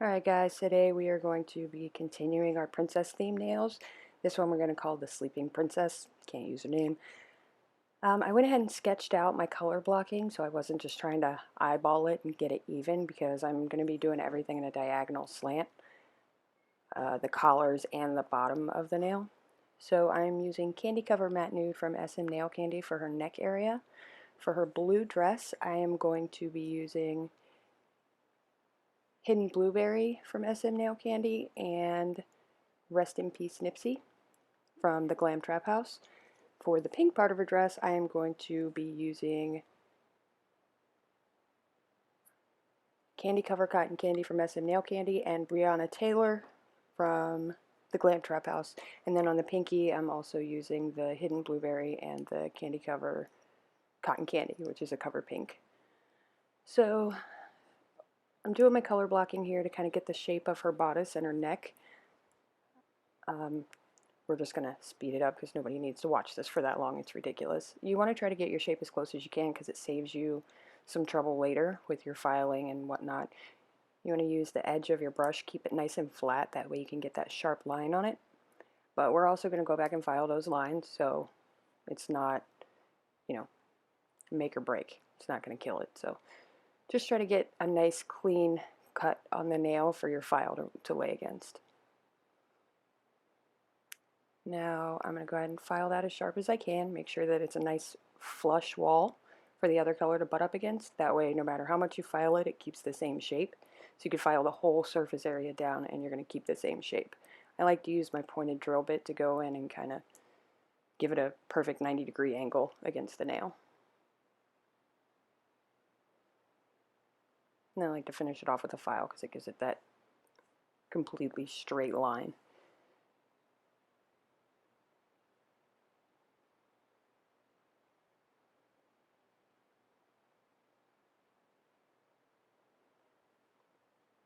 Alright guys, today we are going to be continuing our princess theme nails. This one we're going to call the Sleeping Princess. Can't use her name. I went ahead and sketched out my color blocking so I wasn't just trying to eyeball it and get it even because I'm going to be doing everything in a diagonal slant. The collars and the bottom of the nail. So I'm using Candy Cover Matte Nude from SM Nail Candy for her neck area. For her blue dress I am going to be using Hidden Blueberry from SM Nail Candy and Rest in Peace Nipsey from the Glam Trap House. For the pink part of her dress, I am going to be using Candy Cover Cotton Candy from SM Nail Candy and Breonna Taylor from the Glam Trap House. And then on the pinky, I'm also using the Hidden Blueberry and the Candy Cover Cotton Candy, which is a cover pink. So I'm doing my color blocking here to kind of get the shape of her bodice and her neck. We're just going to speed it up because nobody needs to watch this for that long. It's ridiculous. You want to try to get your shape as close as you can because it saves you some trouble later with your filing and whatnot. You want to use the edge of your brush, keep it nice and flat, that way you can get that sharp line on it. But we're also going to go back and file those lines so it's not, you know, make or break. It's not going to kill it. So just try to get a nice clean cut on the nail for your file to lay against. Now I'm going to go ahead and file that as sharp as I can. Make sure that it's a nice flush wall for the other color to butt up against. That way, no matter how much you file it, it keeps the same shape. So you can file the whole surface area down and you're going to keep the same shape. I like to use my pointed drill bit to go in and kind of give it a perfect 90-degree angle against the nail. And I like to finish it off with a file because it gives it that completely straight line.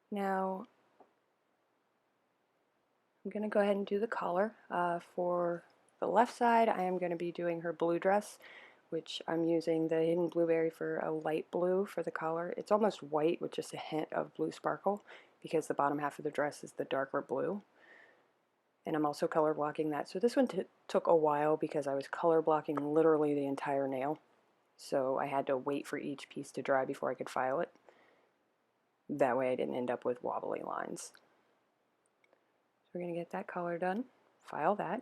Now I'm going to go ahead and do the collar. For the left side, I am going to be doing her blue dress, which I'm using the Hidden Blueberry for a light blue for the collar. It's almost white with just a hint of blue sparkle because the bottom half of the dress is the darker blue. And I'm also color blocking that. So this one took a while because I was color blocking literally the entire nail. So I had to wait for each piece to dry before I could file it. That way I didn't end up with wobbly lines. We're going to get that color done, file that.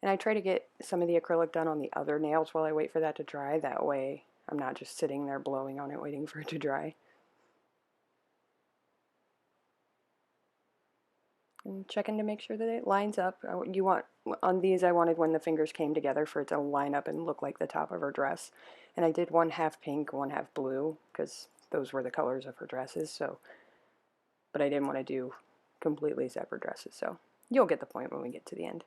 And I try to get some of the acrylic done on the other nails while I wait for that to dry. That way I'm not just sitting there blowing on it waiting for it to dry. And checking to make sure that it lines up. You want, on these I wanted when the fingers came together for it to line up and look like the top of her dress. And I did one half pink, one half blue, because those were the colors of her dresses. So, but I didn't want to do completely separate dresses, so you'll get the point when we get to the end.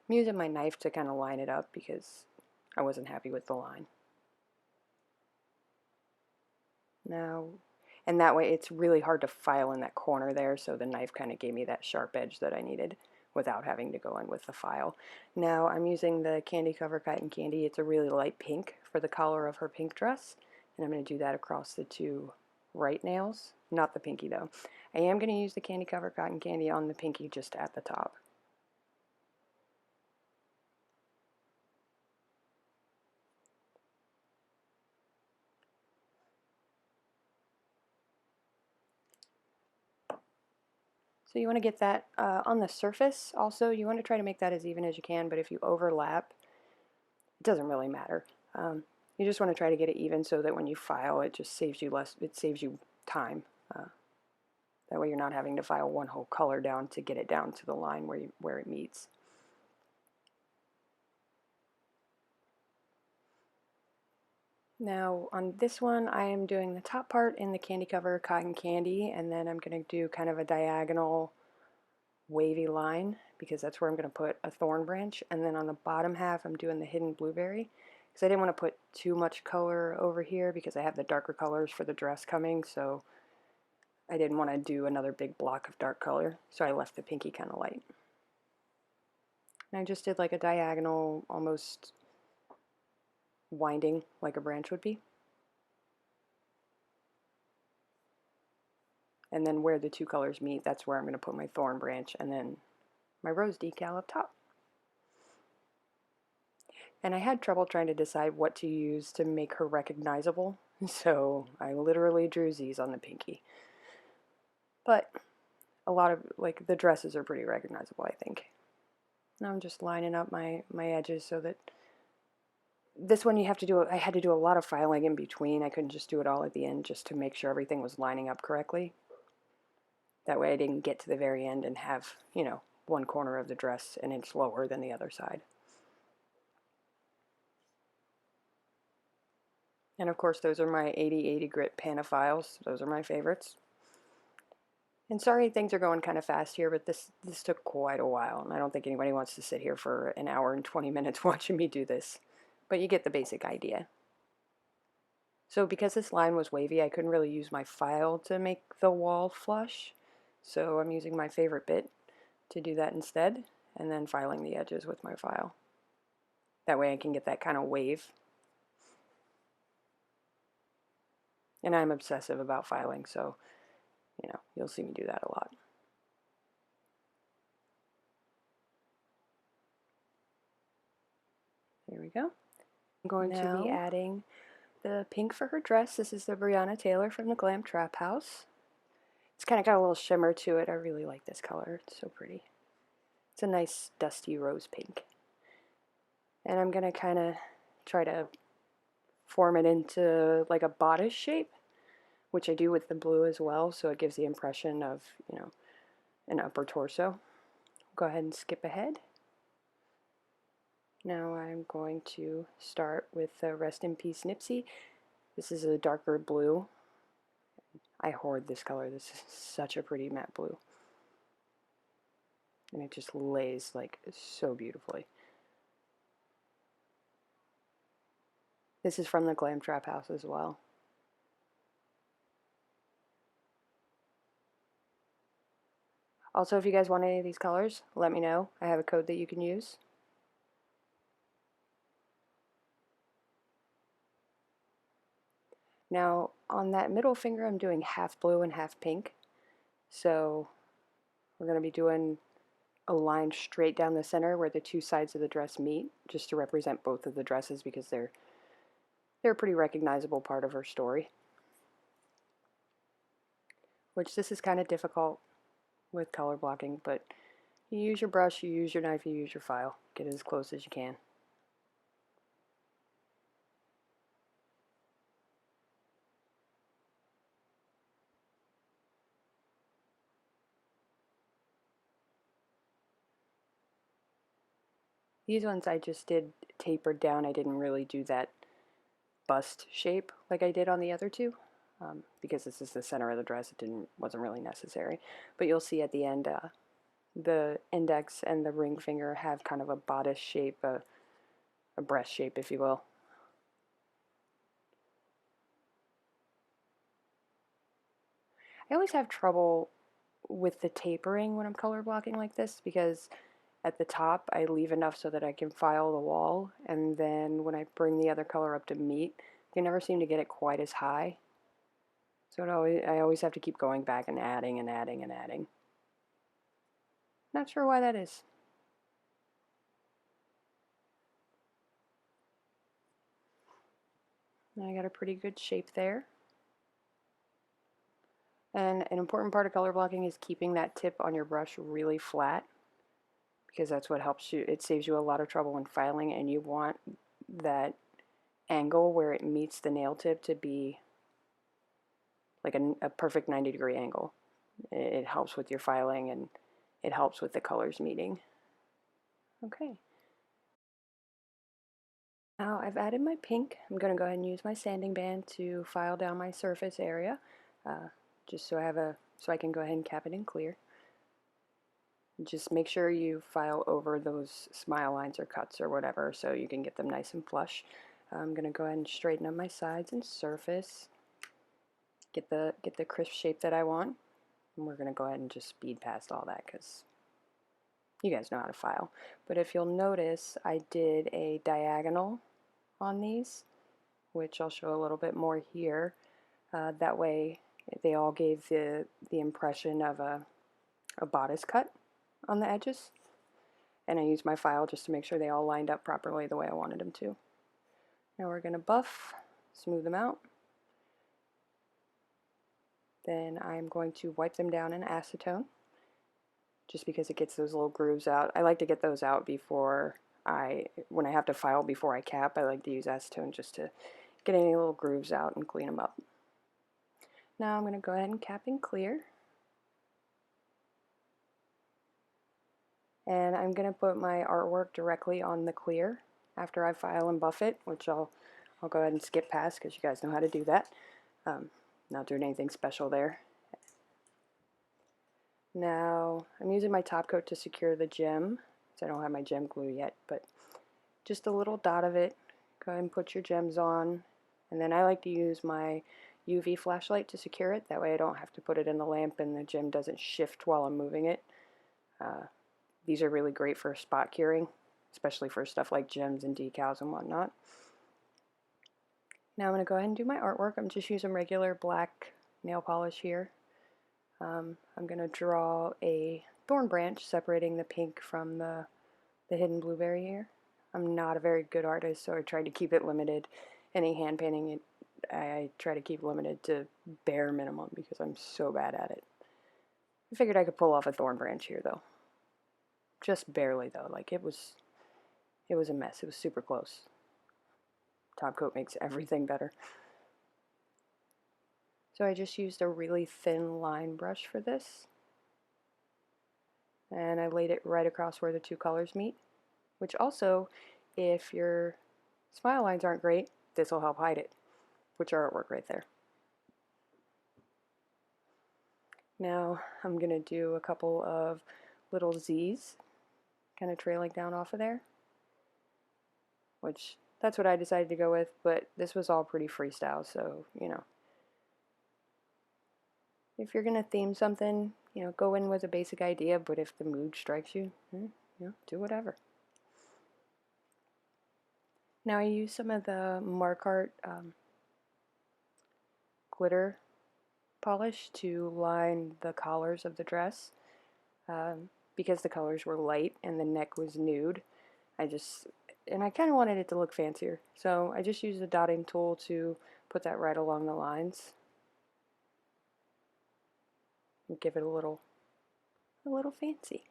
I'm using my knife to kind of line it up because I wasn't happy with the line. Now, and that way it's really hard to file in that corner there, so the knife kind of gave me that sharp edge that I needed without having to go in with the file. Now I'm using the Candy Cover Cotton Candy. It's a really light pink for the color of her pink dress, and I'm going to do that across the two right nails, not the pinky though. I am going to use the Candy Cover Cotton Candy on the pinky just at the top. So you want to get that on the surface also. You want to try to make that as even as you can, but if you overlap, it doesn't really matter. You just want to try to get it even so that when you file, it just saves you it saves you time. That way you're not having to file one whole color down to get it down to the line where it meets. Now on this one I am doing the top part in the Candy Cover Cotton Candy, and then I'm going to do kind of a diagonal wavy line because that's where I'm going to put a thorn branch, and then on the bottom half I'm doing the Hidden Blueberry because I didn't want to put too much color over here because I have the darker colors for the dress coming, so I didn't want to do another big block of dark color, so I left the pinky kind of light. And I just did like a diagonal, almost winding like a branch would be. And then where the two colors meet, that's where I'm going to put my thorn branch and then my rose decal up top. And I had trouble trying to decide what to use to make her recognizable, so I literally drew Z's on the pinky. But a lot of, like, the dresses are pretty recognizable, I think. Now I'm just lining up my edges so that this one you have to do, I had to do a lot of filing in between. I couldn't just do it all at the end just to make sure everything was lining up correctly. That way I didn't get to the very end and have, you know, one corner of the dress an inch lower than the other side. And of course those are my 80/80 grit Panophiles. Those are my favorites. And sorry things are going kind of fast here, but this took quite a while, and I don't think anybody wants to sit here for an hour and 20 minutes watching me do this. But you get the basic idea. So because this line was wavy, I couldn't really use my file to make the wall flush. So I'm using my favorite bit to do that instead, and then filing the edges with my file. That way I can get that kind of wave. And I'm obsessive about filing, so, you know, you'll see me do that a lot. There we go. I'm going to be adding the pink for her dress. This is the Breonna Taylor from the Glam Trap House. It's kind of got a little shimmer to it. I really like this color. It's so pretty. It's a nice dusty rose pink. And I'm going to kind of try to form it into like a bodice shape, which I do with the blue as well, so it gives the impression of, you know, an upper torso. Go ahead and skip ahead. Now I'm going to start with Rest in Peace Nipsey. This is a darker blue. I hoard this color. This is such a pretty matte blue. And it just lays like so beautifully. This is from the Glam Trap House as well. Also, if you guys want any of these colors, let me know. I have a code that you can use. Now, on that middle finger, I'm doing half blue and half pink. So we're going to be doing a line straight down the center where the two sides of the dress meet, just to represent both of the dresses because they're a pretty recognizable part of her story. Which this is kind of difficult with color blocking, but you use your brush, you use your knife, you use your file. Get as close as you can. These ones I just did tapered down. I didn't really do that bust shape like I did on the other two, because this is the center of the dress. It wasn't really necessary. But you'll see at the end, the index and the ring finger have kind of a bodice shape, a breast shape, if you will. I always have trouble with the tapering when I'm color blocking like this because at the top I leave enough so that I can file the wall, and then when I bring the other color up to meet, I can never seem to get it quite as high. So I always have to keep going back and adding and adding and adding. Not sure why that is. I got a pretty good shape there. And an important part of color blocking is keeping that tip on your brush really flat, because that's what helps you. It saves you a lot of trouble when filing, and you want that angle where it meets the nail tip to be like a perfect 90-degree angle. It helps with your filing, and it helps with the colors meeting. Okay. Now I've added my pink. I'm going to go ahead and use my sanding band to file down my surface area, just so I can go ahead and cap it in clear. Just make sure you file over those smile lines or cuts or whatever so you can get them nice and flush. I'm going to go ahead and straighten up my sides and surface, get the crisp shape that I want, and we're going to go ahead and just speed past all that because you guys know how to file. But if you'll notice, I did a diagonal on these, which I'll show a little bit more here. That way They all gave the impression of a bodice cut on the edges, and I used my file just to make sure they all lined up properly the way I wanted them to. Now we're going to buff, smooth them out. Then I'm going to wipe them down in acetone, just because it gets those little grooves out. I like to get those out before when I have to file before I cap, I like to use acetone just to get any little grooves out and clean them up. Now I'm going to go ahead and cap in clear. And I'm going to put my artwork directly on the clear after I file and buff it, which I'll go ahead and skip past because you guys know how to do that. Not doing anything special there. Now I'm using my top coat to secure the gem, so I don't have my gem glue yet, but just a little dot of it. Go ahead and put your gems on, and then I like to use my UV flashlight to secure it. That way I don't have to put it in the lamp and the gem doesn't shift while I'm moving it. These are really great for spot curing, especially for stuff like gems and decals and whatnot. Now I'm going to go ahead and do my artwork. I'm just using regular black nail polish here. I'm going to draw a thorn branch separating the pink from the hidden blueberry here. I'm not a very good artist, so I tried to keep it limited. Any hand painting, I try to keep limited to bare minimum because I'm so bad at it. I figured I could pull off a thorn branch here though. Just barely though, like it was a mess. It was super close. Top coat makes everything better. So I just used a really thin line brush for this. And I laid it right across where the two colors meet. Which also, if your smile lines aren't great, this will help hide it. Put your artwork right there. Now I'm going to do a couple of little Z's kind of trailing down off of there, which that's what I decided to go with, but this was all pretty freestyle, so you know, if you're going to theme something, you know, go in with a basic idea, but if the mood strikes you, you know, do whatever. Now I use some of the Mark Art glitter polish to line the collars of the dress. Because the colors were light and the neck was nude, I kind of wanted it to look fancier, so I just used the dotting tool to put that right along the lines and give it a little fancy.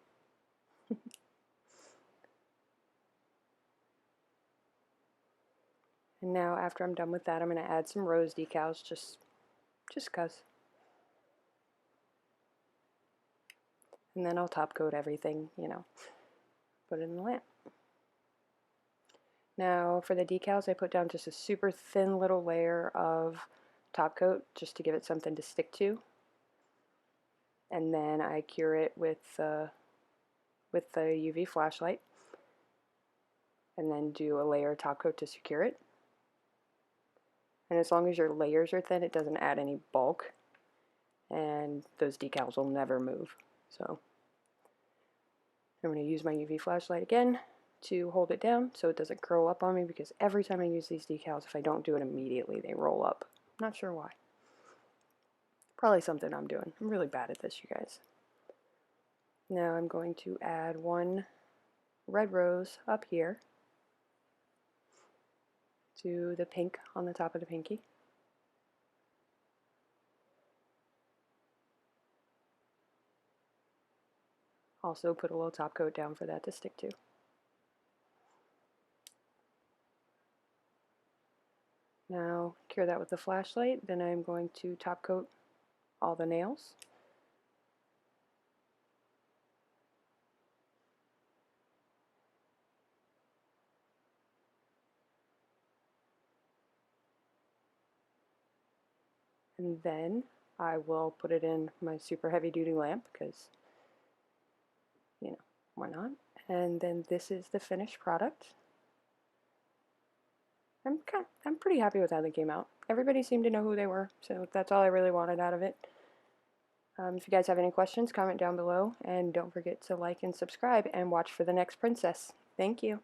And now after I'm done with that, I'm going to add some rose decals just cause. And then I'll top coat everything, you know, put it in the lamp. Now for the decals, I put down just a super thin little layer of top coat just to give it something to stick to. And then I cure it with the UV flashlight. And then do a layer of top coat to secure it. And as long as your layers are thin, it doesn't add any bulk. And those decals will never move. So I'm going to use my UV flashlight again to hold it down so it doesn't curl up on me, because every time I use these decals, if I don't do it immediately, they roll up. Not sure why. Probably something I'm doing. I'm really bad at this, you guys. Now I'm going to add one red rose up here to the pink on the top of the pinky. Also put a little top coat down for that to stick to. Now cure that with the flashlight, then I'm going to top coat all the nails. And then I will put it in my super heavy duty lamp because, you know, why not? And then this is the finished product. I'm pretty happy with how they came out. Everybody seemed to know who they were, so that's all I really wanted out of it. If you guys have any questions, comment down below, and don't forget to like and subscribe and watch for the next princess. Thank you.